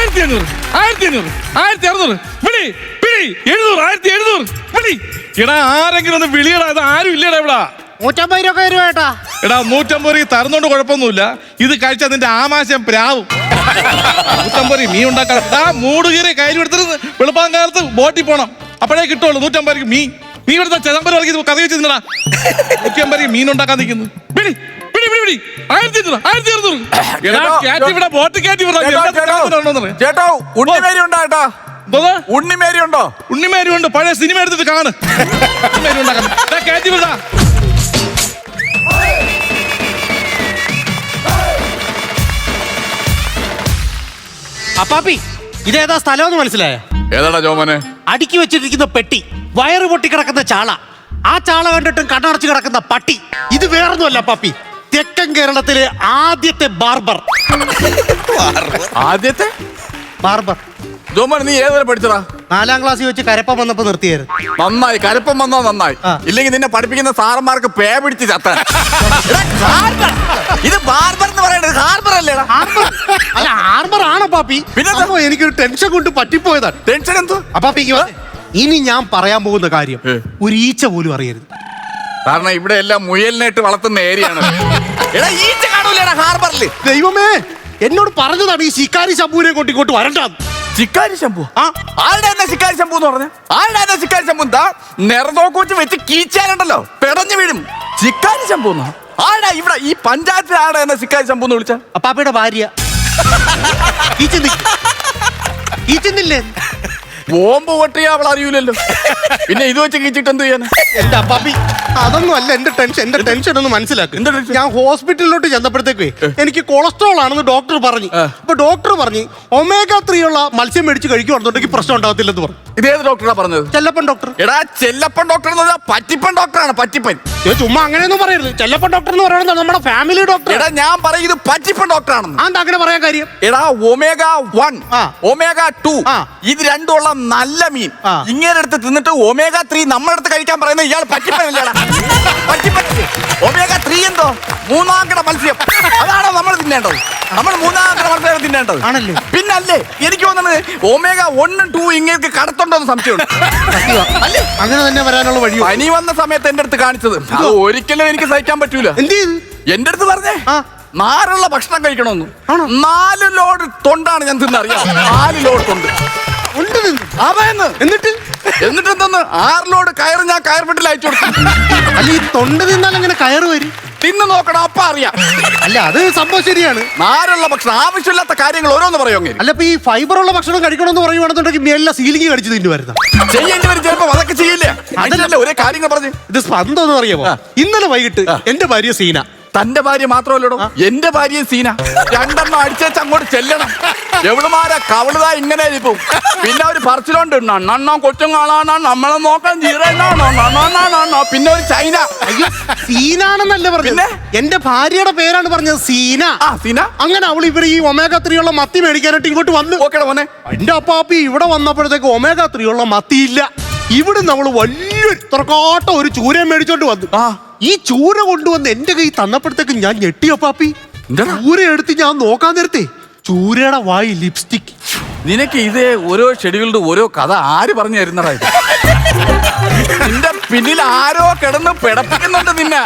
1500, 1500, 1600. വിളി വിളി 700, 1700. വിളി. എടാ ആരെങ്കിലും ഒന്ന് വിളിയടാ. ഇത് ആരും ഇല്ലടാ ഇവിടെ. 150 രൂപ തരുമോ ഏട്ടാ? എടാ 150 തരുന്നോണ്ട് കുഴപ്പമൊന്നുമില്ല. ഇത് കഴിച്ചാൽ നിന്റെ ആമാശം പ്രാവും. 150 മീൻ ഉണ്ടാക്കാൻ മൂട് കയറി കയ്യിൽ എടുത്തിരുന്ന് വെളുപ്പാൻ കാലത്ത് ബോട്ടിൽ പോണം. അപ്പോഴേ കിട്ടുള്ളൂ 150 മീൻ. നീ ഇവിടുത്തെ ചിദംബരം ഇറക്കി കഥ വെച്ച് നിന്നടാ. 150 മീൻ ഉണ്ടാക്കാൻ നിൽക്കുന്നു. വിളി വിളി വിളി വിളി 1500, 1600. ഇവിടെ ബോട്ട് കയറ്റി ചേട്ടോ ഉണ്ണിമേരി ഉണ്ടോ ഏട്ടാ? ഉണ്ണിമേരി ഉണ്ടോ? ഉണ്ണിമേരി ഉണ്ട്. പഴയ സിനിമ എടുത്തിട്ട് കാണ്. ഉണ്ണിമേരി ഉണ്ടാക്കാൻ കയറ്റി വിടാ. അപ്പാപ്പി ഇതേതാ സ്ഥലമെന്ന് മനസ്സിലായ? ഏതാടാ ജോമനെ? അടുക്കി വെച്ചിരിക്കുന്ന പെട്ടി, വയറ് പൊട്ടി കിടക്കുന്ന ചാള, ആ ചാള കണ്ടിട്ടും കണ്ണടച്ച് കിടക്കുന്ന പട്ടി. ഇത് വേറൊന്നുമല്ല അപ്പാപ്പി, തെക്കൻ കേരളത്തിലെ ആദ്യത്തെ ബാർബർ. ആദ്യത്തെ ബാർബർ. ജോമൻ നീ ഏതുവരെ പഠിച്ചടാ? 4ാം ക്ലാസ്സിൽ വെച്ച് കരപ്പം വന്നപ്പോ നിർത്തിയായിരുന്നു. നന്നായി, കരപ്പം വന്നാ നന്നായി. ഇല്ലെങ്കിൽ നിന്നെ പഠിപ്പിക്കുന്ന സാറന്മാർക്ക് പേ പിടിച്ച് ചത്താൻ. ഇത് ബാർബർ എന്ന് പറയുന്നത് ഹാർബർ അല്ലേടാ? അല്ല ഹാർബർ ആണോ പാപ്പി? പിന്നെ എനിക്കൊരു ടെൻഷൻ കൊണ്ട് പറ്റിപ്പോയതാണ്. ടെൻഷൻ എന്തോ? അപ്പാപ്പി ഇനി ഞാൻ പറയാൻ പോകുന്ന കാര്യം ഒരു ഈച്ച പോലും അറിയരുത്. കാരണം ഇവിടെ എല്ലാം മുയലിനായിട്ട് വളർത്തുന്ന ഏരിയയാണ്. ഈച്ച കാണൂലേടാ ഹാർബറിൽ. ദൈവമേ, എന്നോട് പറഞ്ഞതാണ് ഈ ശിക്കാരി ശംഭുവിനെ കൊണ്ട് ഇങ്ങോട്ട് വരണ്ടാന്ന്. ശിക്കാരി ശംഭു? ആരുടെ തന്നെ ശിക്കാരി ശംഭു എന്ന് പറഞ്ഞ? ആരുടെ തന്നെ ശിക്കാരി ശംഭു? എന്താ നിറനോക്കൂച്ച് വെച്ച് കീച്ചാലുണ്ടല്ലോ പെടഞ്ഞു വീഴും. ശിക്കാരി ശംഭു എന്നോ? ആടാ ഇവിടെ ഈ പഞ്ചായത്തിൽ ആടെ എന്നെ ശിക്കാരി ശംഭു എന്ന് വിളിച്ച? അപ്പാപ്പയുടെ ഭാര്യ. ബോംബ് പൊട്ടിയ അവൾ അറിയൂലല്ലോ. പിന്നെ ഇത് വെച്ച് കീച്ചിട്ട് എന്ത് ചെയ്യാൻ? എന്റെ അപ്പാപ്പി അതൊന്നും അല്ല എന്റെ ടെൻഷൻ ഒന്ന് മനസ്സിലാക്കി. ഞാൻ ഹോസ്പിറ്റലിലോട്ട് ചെന്നപ്പോഴത്തേക്ക് എനിക്ക് കൊളസ്ട്രോൾ ആണെന്ന് ഡോക്ടർ പറഞ്ഞു. അപ്പൊ ഡോക്ടർ പറഞ്ഞു omega-3 ഉള്ള മത്സ്യം മേടിച്ച് കഴിക്കുവാണെന്നുണ്ടെങ്കിൽ പ്രശ്നം ഉണ്ടാകത്തില്ലെന്ന് പറഞ്ഞു. ഇതേത് ഡോക്ടറാ പറഞ്ഞത്? ചെല്ലപ്പൻ ഡോക്ടർ. എടാ ചെല്ലപ്പൻ ഡോക്ടർ എന്ന് പറഞ്ഞാൽ പറ്റിപ്പൻ ഡോക്ടറാണ്. പറ്റിപ്പൻ. ചുമ്മാ അങ്ങനെയൊന്നും പറയരുത്. ചെല്ലപ്പൻ ഡോക്ടർ എന്ന് പറയുന്നത് നമ്മുടെ ഫാമിലി ഡോക്ടർ. എടാ ഞാൻ പറയുന്നത് പറ്റിപ്പൻ ഡോക്ടറാണെന്ന്. എന്താ അങ്ങനെ പറയാൻ കാര്യം? എടാ omega-1, omega-2 ഇത് രണ്ടുമുള്ള നല്ല മീൻ ഇങ്ങനെ എടുത്ത് തിന്നിട്ട് omega-3 നമ്മളെടുത്ത് കഴിക്കാൻ പറയുന്നത് ഇയാൾ പറ്റിപ്പനല്ലേടാ? പറ്റിപ്പൻ. omega-3 എന്തോ 3ാം കിട മത്സ്യം. അതാണോ നമ്മൾ തിന്നേണ്ടത്? നമ്മൾ 3ാം കിട മത്സ്യം തിന്നേണ്ടത് ആണല്ലേ? പിന്നല്ലേ എനിക്ക് തോന്നുന്നത് omega-1 ഉം 2 ഇങ്ങനെ കടത്തുണ്ടോന്ന് സംശയമുണ്ട്. അങ്ങനെ തന്നെ വരാനുള്ള വഴി. പനി വന്ന സമയത്ത് എന്റെ അടുത്ത് കാണിച്ചത് അത് ഒരിക്കലും എനിക്ക് സഹിക്കാൻ പറ്റൂല. എന്റെ അടുത്ത് പറഞ്ഞേ നാരുള്ള ഭക്ഷണം കഴിക്കണമെന്ന്. 4 ലോഡ് തൊണ്ടാണ് ഞാൻ തിന്നറിയാം. 4 ലോഡ് തൊണ്ട് എന്നിട്ട് എന്തെന്ന് 6 ലോഡ് കയറ് ഞാൻ കയർപെട്ടിൽ അയച്ചു കൊടുത്തു. അല്ല ഈ തൊണ്ട് തിന്നാൽ അങ്ങനെ കയറ് വരും? തിന്ന് നോക്കണം, അപ്പ അറിയാം. അല്ല അത് സംഭവം ശരിയാണ്. നാരുള്ള ഭക്ഷണം ആവശ്യമില്ലാത്ത കാര്യങ്ങൾ ഓരോന്ന് പറയുമെങ്കിൽ. അല്ല ഇപ്പൊ ഈ ഫൈബറുള്ള ഭക്ഷണം കഴിക്കണമെന്ന് പറയുവാണെന്നുണ്ടെങ്കിൽ മേലിലെ സീലിംഗ് കടിച്ചു തിന്നുമായിരുന്നു. ചെയ്യേണ്ടി വരും ചിലപ്പോ. അതൊക്കെ ചെയ്യില്ല. അതല്ല ഒരേ കാര്യങ്ങൾ പറഞ്ഞു. ഇത് സ്പന്ദം എന്ന് അറിയാമോ? ഇന്നലെ വൈകിട്ട് എന്റെ ഭാര്യ സീന. തന്റെ ഭാര്യ മാത്രമല്ലടോ എന്റെ ഭാര്യയും സീന. 2 എണ്ണം അടിച്ചേച്ച് അങ്ങോട്ട് ചെല്ലണം. എവിടുമാരാ കവളുതാ ഇങ്ങനെ ഇരിക്കും. പിന്നെ ഒരു പറച്ചിലുണ്ട് നണ്ണോ കൊച്ചും കാണാനോ നമ്മളെ നോക്കാൻ ജീറോ. പിന്നെ ഒരു ചൈന. അയ്യോ സീനാണെന്നല്ല പറഞ്ഞത്, എന്റെ ഭാര്യയുടെ പേരാണ് പറഞ്ഞത് സീന. സീന. അങ്ങനെ അവൾ ഇവർ ഈ omega-3 ഉള്ള മത്തി മേടിക്കാനായിട്ട് ഇങ്ങോട്ട് വന്നു. ഓക്കേടാ മോനെ. എന്റെ അപ്പാപ്പി ഇവിടെ വന്നപ്പോഴത്തേക്ക് omega-3 ഉള്ള മത്തി ഇല്ല. ഇവിടെ നമ്മൾ വലിയ ഇത്രക്കാട്ട ഒരു ചൂര മേടിച്ചോണ്ട് വന്നു. ഈ ചൂര കൊണ്ടുവന്ന് എന്റെ കൈ തന്നപ്പോഴത്തേക്ക് ഞാൻ ഞെട്ടിയോ പാപ്പി. ചൂര എടുത്ത് ഞാൻ നോക്കാൻ നേരത്തെ ചൂരയുടെ വായി ലിപ്സ്റ്റിക്. നിനക്ക് ഇത് ഓരോ ഷെഡ്യൂളിന്റെ ഓരോ കഥ ആര് പറഞ്ഞു തരുന്നതാ? നിന്റെ പിന്നിൽ ആരോ കിടന്ന് പിടപ്പിക്കുന്നുണ്ട് നിന്നെ.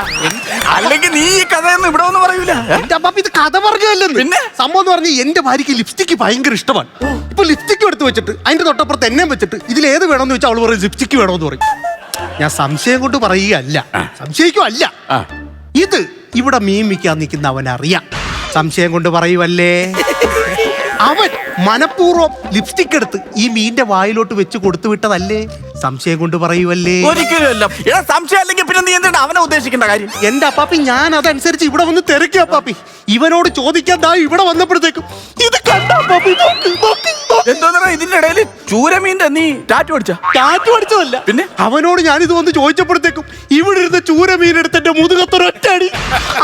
അല്ലെങ്കിൽ നീ ഈ കഥയൊന്നും ഇവിടെ ഒന്നും പറയൂല. എന്റെ അപ്പാപ്പി ഇത് കഥ പറഞ്ഞതല്ലെന്ന്. പിന്നെ സംഭവം എന്ന് പറഞ്ഞ് എന്റെ ഭാര്യക്ക് ലിപ്സ്റ്റിക് ഭയങ്കര ഇഷ്ടമാണ്. ഇപ്പൊ ലിപ്സ്റ്റിക് എടുത്ത് വെച്ചിട്ട് അതിന്റെ തൊട്ടപ്പുറത്ത് എന്നെ വെച്ചിട്ട് ഇതിലേത് വേണമെന്ന് വെച്ചാൽ അവള് പറയും ലിപ്സ്റ്റിക് വേണമെന്ന് പറയും. ഞാൻ സംശയം കൊണ്ട് പറയുകയല്ല, സംശയിക്കുമല്ല. ഇത് ഇവിടെ മീൻ വിൽക്കാൻ നിൽക്കുന്ന അവനറിയാം. സംശയം കൊണ്ട് പറയുവല്ലേ? അവൻ മനഃപൂർവ്വം ലിപ്സ്റ്റിക് എടുത്ത് ഈ മീന്റെ വായിലോട്ട് വെച്ച് കൊടുത്തു വിട്ടതല്ലേ? സംശയം കൊണ്ട് പറയുവല്ലേ? ഒരിക്കലും സംശയം അല്ലെങ്കിൽ പിന്നെ നീ എന്താണ് അവനെ ഉദ്ദേശിക്കേണ്ട കാര്യം? എന്റെ അപ്പാപ്പി ഞാൻ അതനുസരിച്ച് ഇവിടെ വന്ന് തിരക്കി അപ്പാപ്പി. ഇവനോട് ചോദിക്കാൻ ദാ ഇവിടെ വന്നപ്പോഴത്തേക്കും ഇത് കണ്ടാപ്പി. എന്തോ ഇതിന്റെ ഇടയിൽ ചൂരമീന്റെ നീ ടാറ്റു അടിച്ചതല്ല. പിന്നെ അവനോട് ഞാനിത് വന്ന് ചോദിച്ചപ്പോഴത്തേക്കും ഇവിടെ ഇരുന്ന് ചൂരമീൻ എടുത്ത് എന്റെ മുതുകത്തൊരൊറ്റടി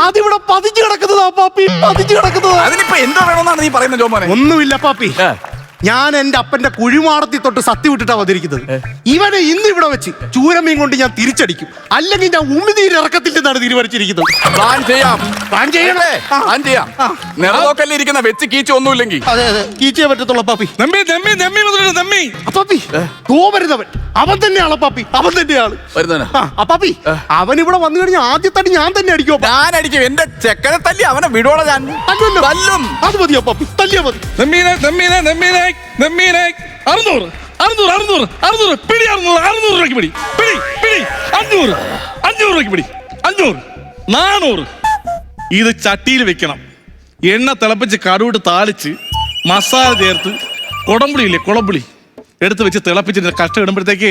അതിവിടെ പതിച്ചു കിടക്കുന്നതാ പാപ്പി. പതിച്ചു കിടക്കുന്നതാ. അതിനിപ്പോ എന്തോ വേണമെന്നാണ് നീ പറയുന്നത് ജോമോനെ? ഒന്നുമില്ല പാപ്പി. ഞാൻ എന്റെ അപ്പന്റെ കുഴിമാടത്തിൽ തൊട്ട് സത്യം വിട്ടിട്ടാ വന്നിരിക്കുന്നത്. ഇവനെ ഇന്ന് ഇവിടെ വെച്ച് ചൂരമീൻ കൊണ്ട് ഞാൻ തിരിച്ചടിക്കും, അല്ലെങ്കിൽ ഞാൻ ഉമിനീര് ഇറക്കത്തില്ലെന്നാണ് തീരുമാനിച്ചിരിക്കുന്നത്. പ്ലാൻ ചെയ്യാം. പ്ലാൻ ചെയ്യണേ. പ്ലാൻ ചെയ്യാം. നിറവോക്കല്ലേ ഇരിക്കുന്ന വെച്ച് കീച്ച് ഒന്നുമില്ലെങ്കിൽ. അതെ അതെ, കീച്ചേ പറ്റത്തുള്ള അപ്പാപ്പി. നമ്മി നമ്മി നമ്മി വന്നിട്ടുണ്ട് നമ്മി. അപ്പാപ്പി വരുന്നവൻ അവൻ തന്നെയാണ് അപ്പാപ്പി, അവൻ തന്നെയാണ് വരുന്നവനാ? അപ്പാപ്പി. അവൻ ഇവിടെ വന്നു കഴിഞ്ഞാൽ ആദ്യത്തടി ഞാൻ തന്നെ അടിക്കും. ഞാൻ അടിക്കും. എന്റെ ചെക്കനെ തല്ലി അവനെ വിടോളെ ഞാൻ തല്ലും. അത് മതി അപ്പാപ്പി, തല്ലിയാ മതി. നമ്മീനെ നമ്മീനെ നമ്മീനെ നമ്മീനെ 600 600 600 600 പിടി 600 600 രൂപയ്ക്ക് പിടി പിടി പിടി 500 500 രൂപയ്ക്ക് പിടി 500 400. ഇത് ചട്ടിയിൽ വെക്കണം, എണ്ണ തിളപ്പിച്ച് കടുവിട്ട് താളിച്ച് മസാല ചേർത്ത് കുടംപുളി ഇല്ലേ, കുളമ്പുളി എടുത്ത് വെച്ച് തിളപ്പിച്ചിട്ട് കഷ്ടം ഇടുമ്പോഴത്തേക്ക്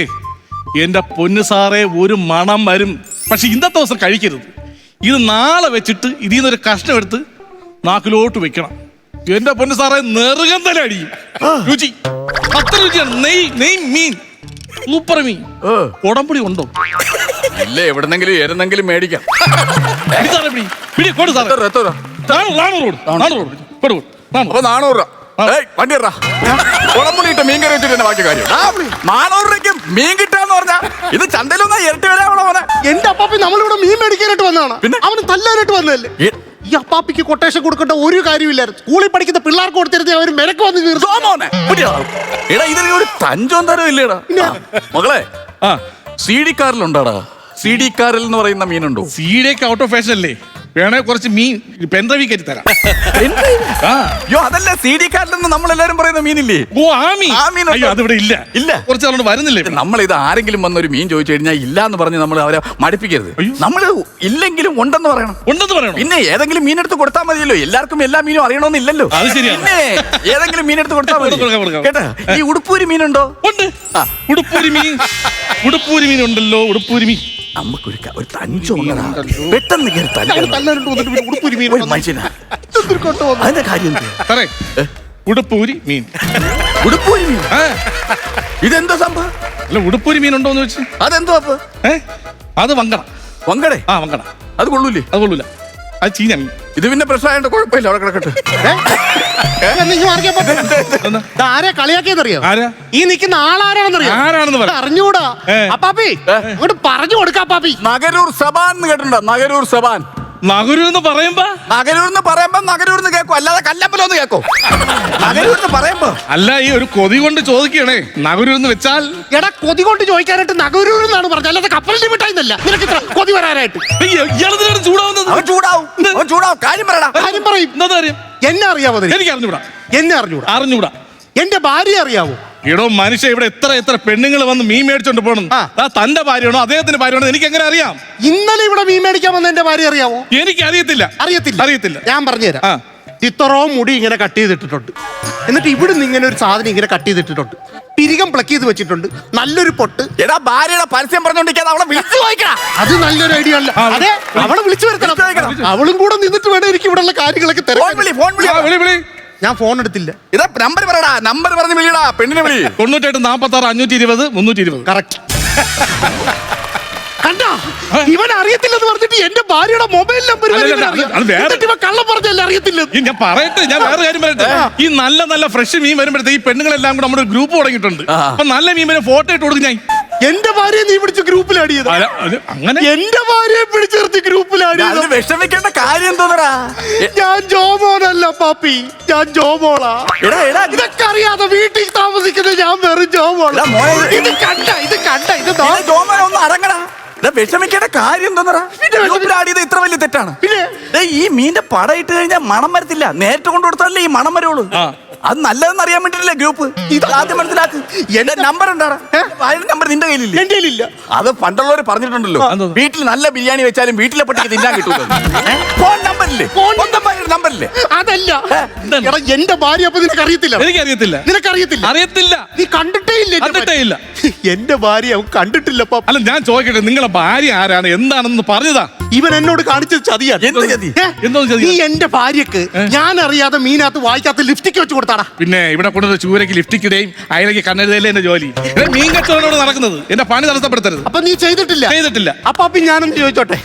എൻ്റെ പൊന്നു സാറേ ഒരു മണം വരും. പക്ഷെ ഇന്നത്തെ ദിവസം കഴിക്കരുത്. ഇത് നാളെ വെച്ചിട്ട് ഇതിൽ നിന്നൊരു കഷ്ണം എടുത്ത് നാക്കിലോട്ട് വെക്കണം. എന്റെ പൊന്നു സാറേ നെറുകം തല അടിയും. രുചി അത്ര രുചിയാണ്. നെയ് മീൻ സൂപ്പർ മീൻ. കുടംപുളി ഉണ്ടോ? ഇല്ല, എവിടെന്നെങ്കിലും എരുന്നെങ്കിലും മേടിക്കാം. പിടി സാറേ, പിടി പിടി കൊടു സാറേ. 400 കൊടു. അപ്പൊ 400 രൂപ. വണ്ടി കുളമ്പുളിയിട്ട് മീൻ കറി വെച്ചിട്ട് ബാക്കി കാര്യം. 400 രൂപയ്ക്ക് മീൻ കിട്ടാന്ന് പറഞ്ഞാ ഇത് ചന്തയിലൊന്നാ ഇരട്ടി വരെ അവിടെ. എന്റെ അപ്പാപ്പി നമ്മളിവിടെ മീൻ മേടിക്കാനായിട്ട് വന്നതാണ്, പിന്നെ അവന് തല്ലാനായിട്ട് വന്നതല്ലേ. ഈ അപ്പാപ്പിക്ക് കൊട്ടേഷൻ കൊടുക്കേണ്ട ഒരു കാര്യമില്ലായിരുന്നു. സ്കൂളിൽ പഠിക്കുന്ന പിള്ളേർക്ക് കൊടുത്തിരുന്ന അവർ മെനക്ക് വന്ന് എടാ ഇതിൽ ഒരു തഞ്ചോം തരം ഇല്ലേടാ മകളെ. സി ഡി കാറിലുണ്ടാടാ, സി ഡി കാറിൽ എന്ന് പറയുന്ന മീനുണ്ടോ? സീഡൊക്കെ ഔട്ട് ഓഫ് ഫാഷൻ അല്ലേ? വേണേ കുറച്ച് മീൻ പെൻഡ്രൈവിൽ കയറ്റി തരാം. അയ്യോ അതല്ല, സി ഡി കാറിൽ നിന്ന് നമ്മളെല്ലാരും പറയുന്ന മീനില്ലേ? ഓ ആ മീൻ. അയ്യോ അതിവിടെ ഇല്ല. ഇല്ല, കുറച്ച് നാളോട് വരുന്നില്ലേ? നമ്മൾ ഇത് ആരെങ്കിലും വന്നൊരു മീൻ ചോദിച്ചു കഴിഞ്ഞാൽ ഇല്ല എന്ന് പറഞ്ഞ് നമ്മൾ അവരെ മടുപ്പിക്കരുത്. നമ്മൾ ഇല്ലെങ്കിലും ഉണ്ടെന്ന് പറയണം. ഉണ്ടെന്ന് പറയണം. പിന്നെ ഏതെങ്കിലും മീൻ എടുത്ത് കൊടുത്താൽ മതിയല്ലോ. എല്ലാവർക്കും എല്ലാ മീനും അറിയണമെന്നില്ലല്ലോ. അത് ശരിയാണ്. പിന്നെ ഏതെങ്കിലും മീൻ എടുത്ത് കൊടുത്താൽ മതി കേട്ടാ. ഈ ഉടുപ്പൂരി മീനുണ്ടോ? ഉണ്ട്. ഉടുപ്പൂരി മീൻ ഉണ്ടല്ലോ. ഉടുപ്പൂരി മീൻ നമുക്കൊരു തഞ്ചോ പെട്ടെന്ന് മനുഷ്യനാ. അതിന്റെ കാര്യം സാറേ, ഉടുപ്പൂരി മീൻ. ഉടുപ്പൂരി മീൻ ഇതെന്താ സംഭവം? അല്ല ഉടുപ്പൂരി മീൻ ഉണ്ടോന്ന് വെച്ച്. അതെന്തോ അപ്പൊ? അത് വങ്കട. വങ്കടേ? വങ്കട. അത് കൊള്ളൂലേ? അത് കൊള്ളൂല, അത് ചീഞ്ഞ മീൻ. ഇത് പിന്നെ പ്രശ്നമായിട്ട് കുഴപ്പമില്ല, അവിടെ കിടക്കട്ടെ. ആരെ കളിയാക്കിയെന്നറിയോ? ആരാ ഈ നിൽക്കുന്ന ആളാരാണെന്നറിയോ? ആരാണെന്ന് പറ. അറിഞ്ഞൂടാ അപ്പാപ്പി, അങ്ങോട്ട് പറഞ്ഞു കൊടുക്കാം അപ്പാപ്പി. നഗരൂർ സബാൻ എന്ന് കേട്ടിട്ടുണ്ടോ? നഗരൂർ സബാൻ. നഗരൂർ എന്ന് പറയുമ്പോ നഗരൂർ എന്ന് കേൾക്കും, അല്ലാതെ കല്ലമ്പലം എന്ന് കേൾക്കും. നഗരൂർ എന്ന് പറയുമ്പോ അല്ല, ഈ ഒരു കൊതി കൊണ്ട് ചോദിക്കണേ. നഗരൂർ എന്ന് വെച്ചാൽ എടാ കൊതി കൊണ്ട് ചോദിക്കാനായിട്ട് നഗരൂർ എന്നാണ് പറഞ്ഞത്, അല്ലാതെ കപ്പലിന്റെ മിഠായിന്നല്ല. നിനക്ക് ഇത്ര കൊതി വരാനായിട്ട് ഇയാളെന്തിനാണ് ചൂടാവുന്നത്? അവൻ ചൂടാവും. കാര്യം പറയടാ. കാര്യം പറയും. എന്താ കാര്യം? എന്നെ അറിയാമോ? എനിക്ക് അറിഞ്ഞൂടാ. എന്നെ അറിഞ്ഞൂടാ. എന്റെ ഭാര്യ അറിയാവോ? എടോ മനുഷ്യ, ഇവിടെ എത്ര പെണ്ണുങ്ങൾ വന്ന് മീൻ മേടിച്ചോണ്ട് പോകണം. തന്റെ ഭാര്യയാണോ അദ്ദേഹത്തിന്റെ ഭാര്യയാണോ എനിക്ക് എങ്ങനെ അറിയാം? ഇന്നലെ ഇവിടെ മീൻ മേടിക്കാൻ വന്ന എന്റെ ഭാര്യ അറിയാവോ? എനിക്ക് അറിയത്തില്ല. ഞാൻ പറഞ്ഞുതരാം. ഇത്രയും മുടി ഇങ്ങനെ കട്ട് ചെയ്തിട്ടിട്ടുണ്ട്, എന്നിട്ട് ഇവിടുന്ന് ഇങ്ങനെ ഒരു സാധനം ഇങ്ങനെ കട്ട് ചെയ്തിട്ടിട്ടുണ്ട്, പിരികം പ്ലക്ക് ചെയ്ത് വെച്ചിട്ടുണ്ട്, നല്ലൊരു പൊട്ട്. എടാ ഭാര്യയുടെ പരസ്യം പറഞ്ഞോണ്ടിരിക്കാതെ അവളെ വിളിച്ചു ചോദിക്കണം. അത് നല്ലൊരു ഐഡിയ അല്ല. അതെ, അവളെ വിളിച്ചു വരുത്തണം. അവളും കൂടെ നിന്നിട്ട് വേണം എനിക്ക് ഇവിടെയുള്ള കാര്യങ്ങളൊക്കെ തരാം. ഞാൻ ഫോൺ എടുത്തില്ല. ഇതാ നമ്പർ പറയടാ, നമ്പർ പറഞ്ഞ് വിളിയടാ. പെണ്ണിനെ വിളി. 98 46 520 320. കറക്റ്റ്. കണ്ടാ, ഇവൻ അറിയത്തില്ലെന്ന് പറഞ്ഞിട്ട് എന്റെ ഭാര്യയുടെ മൊബൈൽ നമ്പർ കള്ളം പറഞ്ഞല്ല അറിയത്തില്ല. ഞാൻ പറയട്ടെ, ഞാൻ വേറെ കാര്യം പറയട്ടെ. ഈ നല്ല ഫ്രഷ് മീൻ വരുമ്പോഴത്തെ ഈ പെണ്ണുങ്ങളെല്ലാം കൂടെ നമ്മുടെ ഗ്രൂപ്പ് തുടങ്ങിയിട്ടുണ്ട്. അപ്പൊ നല്ല മീൻ വരെ ഫോട്ടോ ഇട്ട് കൊടുക്കും. ഞാൻ എന്റെ ഭാര്യയെ നീ പിടിച്ച് ഗ്രൂപ്പിൽ ആഡ് ചെയ്ത്. അങ്ങനെ എന്റെ ഭാര്യയെ പിടിച്ചു നിർത്തി ഗ്രൂപ്പിൽ ആഡ് ചെയ്ത്. വിഷമിക്കേണ്ട കാര്യം എന്തോന്നടാ? ഞാൻ ജോമോനല്ല പാപ്പി, ഞാൻ ജോമോളാ. ഇതൊക്കെ അറിയാതെ വീട്ടിൽ താമസിക്കുന്ന ഞാൻ വെറും ജോമോളാ. ഇത് കണ്ട ജോമോനൊന്നും അടങ്ങടാ. വിഷമിക്കേണ്ട കാര്യം എന്തോന്നടാ? ഇത്ര വലിയ തെറ്റാണ്. ഈ മീന്റെ പടം ഇട്ട് കഴിഞ്ഞാൽ മണം വരത്തില്ല. നേരിട്ട് കൊണ്ടു കൊടുത്താലേ ഈ മണം വരുള്ളൂ. അത് നല്ലതെന്ന് അറിയാൻ വേണ്ടിയില്ലേ ഗ്രൂപ്പ്. ഇത് ആദ്യം മനസ്സിലാക്ക്. എന്റെ നമ്പർ ഉണ്ടാടാ. നമ്പർ നിന്റെ കയ്യിലില്ല? എന്റെ കയ്യിലില്ല. അത് പണ്ടുള്ളവർ പറഞ്ഞിട്ടുണ്ടല്ലോ, വീട്ടിൽ നല്ല ബിരിയാണി വെച്ചാലും വീട്ടിലെ പട്ടിക്ക് തിന്നാൻ കിട്ടൂല. ഫോൺ നമ്പറില്ലേ? നമ്പറില്ലേ? അതല്ല എടാ, എന്റെ ഭാര്യ. അപ്പൊ നിനക്ക് അറിയത്തില്ല? എനിക്കറിയത്തില്ല. നീ കണ്ടിട്ടേ ഇല്ല. എന്റെ ഭാര്യ അവൻ കണ്ടിട്ടില്ല. അല്ല ഞാൻ ചോദിക്കട്ടെ, നിങ്ങളെ ഭാര്യ ആരാണ്, എന്താണെന്ന് പറഞ്ഞതാ. ഇവൻ എന്നോട് കാണിച്ചത് ചതിയാണ്. നീ എന്റെ ഭാര്യക്ക് ഞാൻ അറിയാതെ മീനകത്ത് വായിക്കാത്ത ലിപ്സ്റ്റിക് വെച്ച് കൊടുത്താടാ. പിന്നെ ഇവിടെ കൊണ്ടുവന്ന ചൂരയ്ക്ക് ലിപ്സ്റ്റിക്കിടെയും അയലക്ക് കണ്ണെഴുതല്ലേ എന്റെ ജോലി. മീൻ കച്ചവടം നടക്കുന്നത്. എന്റെ പണി തടസ്സപ്പെടുത്തരുത്. അപ്പൊ നീ ചെയ്തിട്ടില്ല. അപ്പൊ ഞാനെന്ന് ചോദിച്ചോട്ടെ,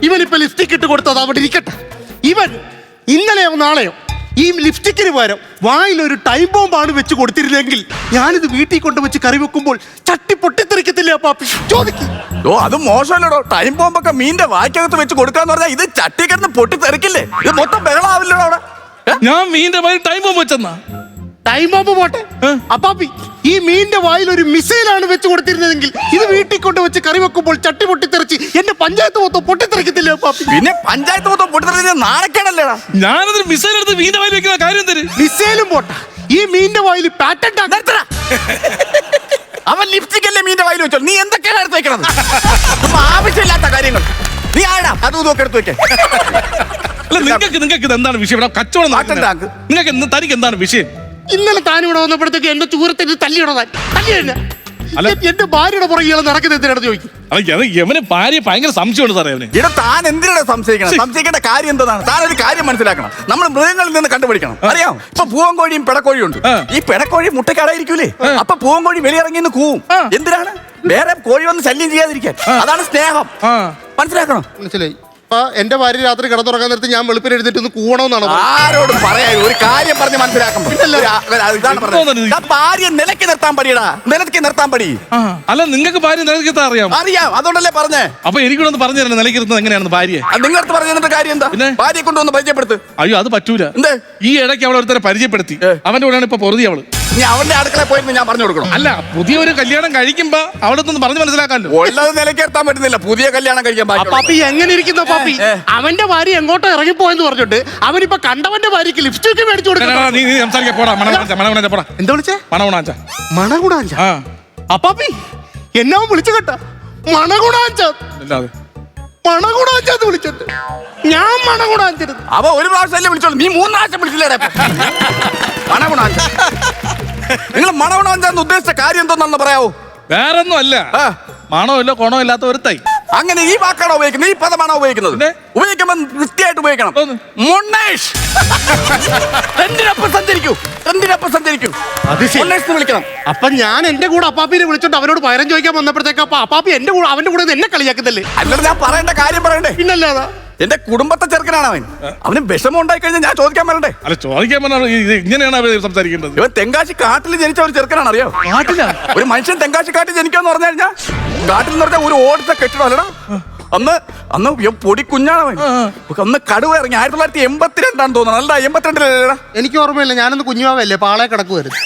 ഇവൻ ഇപ്പൊ ലിപ്സ്റ്റിക് ഇട്ട് കൊടുത്തത് അവിടെ ഇരിക്കട്ടെ. ഇവൻ ഇന്നലെയോ നാളെയോ ഈ ലിപ്സ്റ്റിക്കിന് പകരം വായിലൊരു ടൈം ബോംബാണ് വെച്ച് കൊടുത്തിരുന്നെങ്കിൽ ഞാനിത് വീട്ടിൽ കൊണ്ട് വെച്ച് കറി വെക്കുമ്പോൾ ചട്ടി പൊട്ടിത്തെറിക്കത്തില്ലേ അപ്പാപ്പി? ചോദിക്കും. ഓ അത് മോശമല്ലടോ. ടൈം ബോംബൊക്കെ മീന്റെ വായ്ക്കകത്ത് വെച്ച് കൊടുക്കാന്ന് പറഞ്ഞാൽ ഇത് ചട്ടി കിടന്ന് പൊട്ടിത്തെറിക്കില്ലേ? ഇത് മൊത്തം ബഹളാവില്ലടോ അവിടെ. ഞാൻ മീന്റെ വായിൽ ടൈം ബോംബ് വെച്ചെന്നാ. ടൈം ബോംബ് പോട്ടെ അപ്പാപ്പി, ഈ മീന്റെ വായിൽ ഒരു മിസൈലാണ് വെച്ച് കൊടുത്തിരുന്നതെങ്കിൽ ഇത് വീട്ടിൽ കൊണ്ട് വെച്ച് കറി വെക്കുമ്പോൾ ചട്ടി പൊട്ടിത്തെറിച്ച് എന്റെ പഞ്ചായത്ത് മൊത്തം പൊട്ടിത്തെറിക്കത്തില്ലേ അപ്പാപ്പി? പിന്നെ പഞ്ചായത്ത് മൊത്തം പൊട്ടിത്തെറിച്ച് നാണക്കേടല്ലേടാ. ഞാനതൊരു മിസൈൽ എടുത്ത് മീന്റെ വായിൽ വെക്കുന്ന കാര്യം തരും. മിസൈലും പോട്ടെ, ഈ മീന്റെ വായിൽ പാറ്റന്റ് അവൻ ലിപ്സ്റ്റിക് അല്ലേ മീന്റെ വായിൽ വെച്ചോ? നീ എന്തൊക്കെയാണ് എടുത്ത് വെക്കണത്? ആവശ്യമില്ലാത്ത കാര്യങ്ങൾ നീ ആടാ അതും ഇതൊക്കെ എടുത്ത് വെക്കേ. അല്ല നിങ്ങൾക്ക് ഇത് എന്താണ് വിഷയം? ഇവിടെ കച്ചവടം നടക്കുന്നത്. നിങ്ങൾക്ക് തനിക്ക് എന്താണ് വിഷയം? ഇന്നലെ താനിവിടെ വന്നപ്പോഴത്തേക്ക് എന്റെ ചൂരത്തിന് തല്ലിയിടതാൻ അല്ല എന്റെ ഭാര്യയുടെ പുറകെ നടക്കുന്നത് എന്തിനാണെന്ന് ചോദിക്കും. അല്ല യവന് ഭാര്യ ഭയങ്കര സംശയമുണ്ട് സാറേ അവന്. ഇവിടെ താൻ എന്തിനാണ് സംശയിക്കണം? സംശയിക്കേണ്ട കാര്യം എന്താണ്? താൻ ഒരു കാര്യം മനസ്സിലാക്കണം. നമ്മൾ മൃഗങ്ങളിൽ നിന്ന് കണ്ടുപിടിക്കണം. അറിയാം, ഇപ്പൊ പൂവൻകോഴിയും പെടക്കോഴിയും ഉണ്ട്. ഈ പെടക്കോഴി മുട്ടക്കടയിരിക്കൂലേ? അപ്പൊ പൂവൻകോഴി വെളിയിറങ്ങിന്ന് കൂവും. എന്തിനാണ്? വേറെ കോഴി വന്ന് ശല്യം ചെയ്യാതിരിക്കാൻ. അതാണ് സ്നേഹം. മനസ്സിലാക്കണം. മനസ്സിലായി. എന്റെ ഭാര്യ രാത്രി കിടന്നുറങ്ങാൻ നേരത്ത് ഞാൻ വെളുപ്പിന് എഴുതിട്ട് ഒന്ന് കൂവണമെന്നാണ്. ആരോടും പറയാ ഒരു കാര്യം പറഞ്ഞ് മനസ്സിലാക്കണം. ഇതാണ് പറഞ്ഞത്. ഭാര്യ നിലയ്ക്ക് നിർത്താൻ പടിയടാ, നിലയ്ക്ക് നിർത്താൻ പടി. അല്ല നിങ്ങൾക്ക് ഭാര്യ നിലയ്ക്കെത്താൻ അറിയാം? അറിയാം, അതുകൊണ്ടല്ലേ പറഞ്ഞേ. അപ്പൊ എനിക്കൊന്ന് പറഞ്ഞു തരണം നിലയ്ക്ക് നിർത്തുന്നത് എങ്ങനെയാണ് ഭാര്യ? നിങ്ങളടുത്ത് പറഞ്ഞു തന്നിട്ട് കാര്യം എന്താ? ഭാര്യയെ കൊണ്ടുവന്ന് പരിചയപ്പെടുത്ത്. അയ്യോ അത് പറ്റൂല. എന്തേ? ഈ ഇടയ്ക്ക് അവളെ ഒരുത്തരെ പരിചയപ്പെടുത്തി. അവന്റെ കൂടെയാണ് ഇപ്പൊ പൊറുതി അവള്. നീ അവന്റെ അടുക്കള പോയിരുന്നു ഞാൻ പറഞ്ഞു കൊടുക്കണം. അല്ല പുതിയ ഒരു കല്യാണം കഴിക്കുമ്പോ അവിടെ നിന്ന് പറഞ്ഞു മനസ്സിലാക്കാമല്ലോ. ഉള്ളത് നിലയ്ക്കെത്താൻ പറ്റുന്നില്ല, പുതിയ കല്യാണം കഴിക്കാൻ. പാപ്പി എങ്ങനെ ഇരിക്കുന്നു പാപ്പി? അവന്റെ ഭാര്യ എങ്ങോട്ടോ ഇറങ്ങിപ്പോയെന്ന് പറഞ്ഞിട്ട് അവനിപ്പോ കണ്ടവന്റെ ഭാര്യക്ക് ലിപ്സ്റ്റിക് മേടിച്ചു കൊടുക്കണം. നീ സംസാരിക്കാൻ പോടാ. മണകുണാഞ്ച പോടാ. എന്താ വിളിച്ചേ? മണകുണാഞ്ച. മണകുണാഞ്ച? അപ്പാപ്പി എന്നാ വിളിച്ചു കേട്ട? മണകുണാഞ്ച മണകുണാഞ്ചാന്ന് വിളിച്ചത്. ഞാൻ മണകുണാഞ്ചത്. അവ ഒരു പ്രാവശ്യം വിളിച്ചോളൂ, നീ 3 പ്രാവശ്യം വിളിച്ചില്ലേ? മണകുണാഞ്ച. നിങ്ങൾ മണകുണാഞ്ചാന്ന് ഉദ്ദേശിച്ച കാര്യം എന്തോന്നാണെന്ന് പറയാവോ? വേറൊന്നും അല്ല, മണോ ഇല്ല കോണോ ഇല്ലാത്ത ഒരു തൈ. അങ്ങനെ ഈ വാക്കാണോ ഉപയോഗിക്കുന്നത്? ഈ പദമാണോ ഉപയോഗിക്കുന്നത്? ഉപയോഗിക്കുമ്പോ വൃത്തിയായിട്ട് ഉപയോഗിക്കണം. മുന്നേഷ് എന്തിനൊപ്പം സഞ്ചരിക്കൂ, എന്തിനൊപ്പം സഞ്ചരിക്കൂ. വിളിക്കണം. അപ്പൊ ഞാൻ എന്റെ കൂടെ അപ്പാപ്പിനെ വിളിച്ചോണ്ട് അവരോട് പകരം ചോദിക്കാൻ വന്നപ്പോഴത്തേക്ക് അപ്പൊ അപ്പാപ്പി എന്റെ കൂടെ അവന്റെ കൂടെ എന്നെ കളിയാക്കുന്നല്ലേ? അല്ലാതെ ഞാൻ പറയേണ്ട കാര്യം പറയണ്ടേ? പിന്നല്ലാതാ. എന്റെ കുടുംബത്തെ ചെറുക്കനാണ് അവൻ. അവന് വിഷമം ഉണ്ടായി കഴിഞ്ഞാൽ ഞാൻ ചോദിക്കാൻ വരണ്ടേ? അല്ല ചോദിക്കാൻ പറഞ്ഞാൽ ഇങ്ങനെയാണ് അവർ സംസാരിക്കേണ്ടത്. ഇവൻ തെങ്കാശി കാട്ടിൽ ജനിച്ച ഒരു ചെറുക്കനാണ്. അറിയോ? കാട്ടില ഒരു മനുഷ്യൻ തെങ്കാശി കാട്ടിൽ ജനിക്കാന്ന് പറഞ്ഞു കഴിഞ്ഞാൽ, കാട്ടിൽ എന്ന് പറഞ്ഞാൽ ഒരു ഓടിച്ച കെട്ടിടം അല്ലടാ. അന്ന് പൊടി കുഞ്ഞാണവൻ. അന്ന് കടുവ ഇറങ്ങി 1982 തോന്നുന്നു. അല്ല 82 എനിക്ക് ഓർമ്മയില്ല. ഞാനൊന്ന് കുഞ്ഞുവാവല്ലേ പാളയെ കിടക്കുവായിരുന്നു.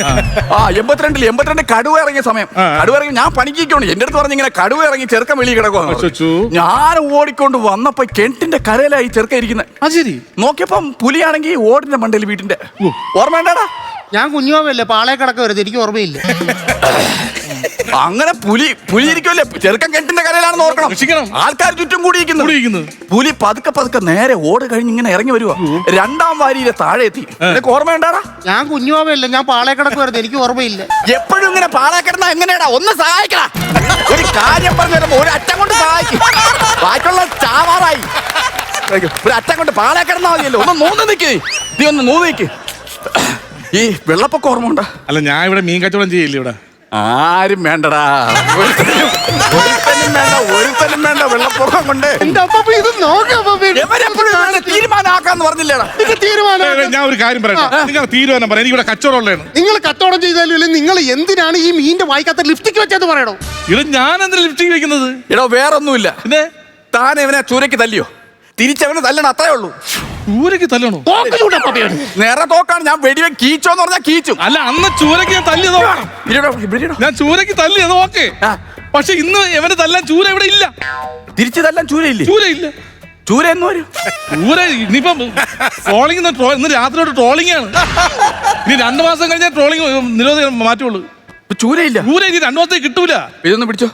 82 കടുവ ഇറങ്ങിയ സമയം. കടുവ ഇറങ്ങി ഞാൻ പണിക്കോണ്ട് എന്റെ അടുത്ത് പറഞ്ഞിങ്ങനെ കടുവ ഇറങ്ങി ചെറുക്കൻ വെളി കിടക്കുവാണ്. ഞാൻ ഓടിക്കൊണ്ട് വന്നപ്പോ കിണറ്റിന്റെ കരയിലായി ചെറുക്ക ഇരിക്കുന്നത്. അത് ശരി. നോക്കിയപ്പം പുലിയാണെങ്കിൽ ഓടിന്റെ മണ്ടയിൽ വീട്ടിന്റെ. ഓർമ്മയുണ്ടാടാ? ഞാൻ കുഞ്ഞുവാവല്ലേ പാളയെ കിടക്കുവായിരുന്നു. എനിക്ക് ഓർമ്മയില്ല. അങ്ങനെ പുലി ഇരിക്കുമല്ലേ? ചെറുക്കൻ കെട്ടിന്റെ കരയിലാണെന്ന് ഓർക്കണം. ആൾക്കാർ ചുറ്റും കൂടിയിരിക്കുന്നു. പുലി പതുക്കെ നേരെ ഓട് കഴിഞ്ഞ് ഇങ്ങനെ ഇറങ്ങി വരുവാ. 2ാം വാരിയിലെ താഴെ എത്തി. നിനക്ക് ഓർമ്മയുണ്ടാടാ? ഞാൻ കുഞ്ഞുവാവല്ലേ, ഞാൻ പാളയെ കിടക്കുവായിരുന്നു. എനിക്ക് ഓർമ്മയില്ല. എപ്പോഴും ഇങ്ങനെ പാളയെ കിടന്നാ എങ്ങനെയാടാ? ഒന്ന് സഹായിക്കടാ. ഒരു കാര്യം പറഞ്ഞു തരുമ്പോ ഒരു അറ്റം കൊണ്ട് സഹായിക്കും. ബാക്കിയുള്ള ചാവാറായി. ഒരു അറ്റം കൊണ്ട് പാളയെ കിടന്നാ മതിയല്ലോ. ഒന്ന് നൂന്ന് നിൽക്ക്. നീ ഒന്ന് നൂന്ന് നിൽക്ക്. ഈ വെള്ളപ്പൊക്കം ഓർമ്മ ഉണ്ടാ? അല്ല ഞാൻ ഇവിടെ മീൻ കച്ചവടം ചെയ്യില്ല. ഇവിടെ ആരും വേണ്ടടാ. ഒരുത്തനും വേണ്ട വെള്ളപ്പൊക്കം കൊണ്ട്. തീരുമാനമാക്കാന്ന് പറഞ്ഞില്ലേടാ? ഞാൻ ഒരു കാര്യം പറയാം. നിങ്ങൾ തീരുമാനം പറയാം. എനിക്കിവിടെ കച്ചവടം ഉള്ളതാണ്. നിങ്ങൾ കച്ചവടം ചെയ്താലും നിങ്ങൾ എന്തിനാണ് ഈ മീന്റെ വായിക്കാത്ത ലിപ്സ്റ്റിക് വെച്ചത് പറയണോ? ഇവിടെ ഞാൻ എന്തിനാ ലിപ്സ്റ്റിക് വെക്കുന്നത്? ഇടോ വേറൊന്നുമില്ല. പിന്നെ താൻ ഇവനെ ചൂരയ്ക്ക് തല്ലിയോ? തിരിച്ചവനെ തല്ലണം, അത്രേ ഉള്ളൂ. ചൂരയ്ക്ക് തല്ലണോ? നേരെ തോക്കാണ്. ഞാൻ വെടിവെ കീച്ചോന്ന് പറഞ്ഞാൽ കീച്ചും. അല്ല അന്ന് ചൂരയ്ക്ക് ഞാൻ തല്ലിയതോ? ഞാൻ ചൂരയ്ക്ക് തല്ലിയത് ഓക്കെ. പക്ഷെ ഇന്ന് എവന് തല്ലാൻ ചൂര ഇവിടെ ഇല്ല. തിരിച്ചു തല്ലാൻ ചൂരയില്ലേ? ചൂരയില്ല. ചൂര എന്ന് വരും? ചൂര ഇനിയിപ്പം ട്രോളിംഗ് ഇന്ന് രാത്രിയോട്ട് ട്രോളിംഗ് ആണ്. ഇനി 2 മാസം കഴിഞ്ഞാൽ ട്രോളിംഗ് നിരോധനം മാറ്റുള്ളൂ. ചൂരയില്ല. ചൂര ഇനി 2 മാസത്തേക്ക് കിട്ടൂല. ഇതൊന്ന് പിടിച്ചോ.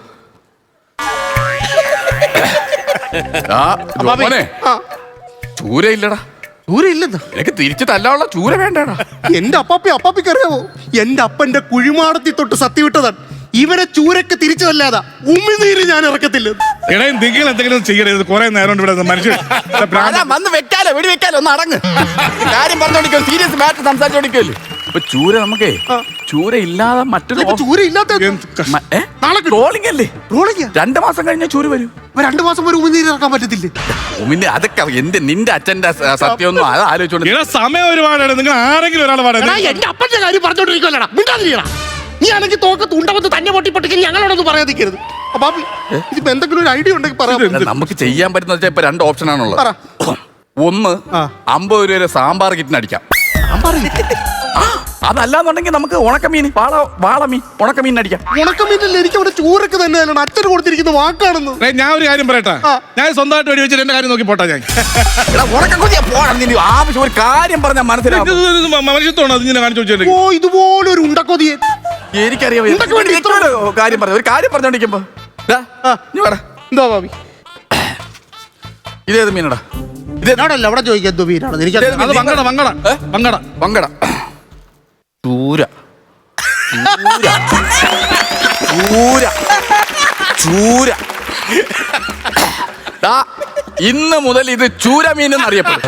ചൂരയില്ലടാ. ചൂരയില്ലെന്ന് എനിക്ക് തിരിച്ചു തല്ലാനുള്ള ചൂര വേണ്ടടാ. എന്റെ അപ്പാപ്പിക്ക് അറിയാവോ? എന്റെ അപ്പന്റെ കുഴിമാടത്തിൽ തൊട്ട് സത്യം വിട്ടതാണ്. ഇവനെ ചൂരക്ക് തിരിച്ചു തല്ലാതാ ഉമിനീര് ഞാൻ ഇറക്കത്തില്ല. നിങ്ങൾ എന്തെങ്കിലും ചെയ്യരുത്. കുറെ നേരം ഇവിടെ മനുഷ്യൻ വന്ന് വെക്കാലോ, വെടി വെക്കാലോ. ഒന്ന് അടങ്ങ്. കാര്യം പറഞ്ഞോണ്ടിരിക്കും. Serious matter സംസാരിച്ചോണ്ടിരിക്കുമല്ലോ. ഇപ്പൊ ചൂര നമുക്കേ ചൂര ഇല്ലാതെ മറ്റൊരു ഇപ്പൊ ചൂര ഇല്ലാത്ത നാളെ ട്രോളിംഗ് അല്ലേ? ട്രോളിംഗ് 2 മാസം കഴിഞ്ഞ ചൂര വരും. 2 മാസം വരെ ഉമിനീര് ഇറക്കാൻ പറ്റത്തില്ലേ? ഉമിന്റെ അതൊക്കെ നിന്റെ അച്ഛന്റെ സത്യമൊന്നും അത് ആലോചിച്ചോണ്ട് ഇവിടെ സമയം ഒരുപാടാണ്. നിങ്ങൾ ആരെങ്കിലും ഒരാൾ എടാ, പറയാം. എന്റെ അപ്പന്റെ കാര്യം പറഞ്ഞോണ്ടിരിക്കുവല്ലടാ, മിണ്ടാതിരിക്കടാ. നീ ആണെങ്കിൽ തോക്കത്ത് ഉണ്ടവന്ന് തന്നെ പൊട്ടിപ്പൊട്ടിക്ക് ഞങ്ങളോടൊന്നും പറയാതിരിക്കരുത്. ബാബി, ഇതിപ്പോ എന്തെങ്കിലും ഒരു ഐഡിയ ഉണ്ടെങ്കിൽ പറയാം. നമുക്ക് ചെയ്യാൻ പറ്റുന്ന വെച്ചാൽ ഇപ്പൊ 2 ഓപ്ഷൻ ആണുള്ളത്. പറ. ഒന്ന് 50 രൂപ സാമ്പാർ കിറ്റിന് അടിക്കാം. അതല്ലാന്നുണ്ടെങ്കിൽ നമുക്ക് ഉണക്കമീൻ വാളമീൻ ഉണക്കമീൻ അടിക്കാം. ഉണക്കമീനല്ലേ, എനിക്ക് അവിടെ ചൂരക്ക് തന്നെയാണ് അച്ഛന് കൊടുത്തിരിക്കുന്ന വാക്കാണെന്ന്. ഞാൻ ഒരു കാര്യം പറയട്ടെ. ഞാൻ സ്വന്തമായിട്ട് വെടി വെച്ചിട്ട് എന്റെ കാര്യം നോക്കി പോട്ടെ. ഞാൻ ആവശ്യം ഒരു കാര്യം പറഞ്ഞാൽ മനസ്സിലാവും. മനുഷ്യത്വമാണ് അത് ഇങ്ങനെ കാണിച്ചു വെച്ചിട്ട്. ഓ, ഇതുപോലെ ഒരു ഉണ്ടക്കൊതിയെ എനിക്കറിയാം. കാര്യം പറഞ്ഞു ഒരു കാര്യം പറഞ്ഞോണ്ടിരിക്കുമ്പോ എന്താ ബാബി? ഇതേത് മീനടാ? ഇതേനാടല്ല അവിടെ ചോദിക്കാൻ എന്തോ മീനാണ് എനിക്ക്. അത് വങ്കട വങ്കട വങ്കട വങ്കട ചൂര ചൂര ചൂര. ഇന്ന് മുതൽ ഇത് ചൂര മീൻ എന്നറിയപ്പെടും.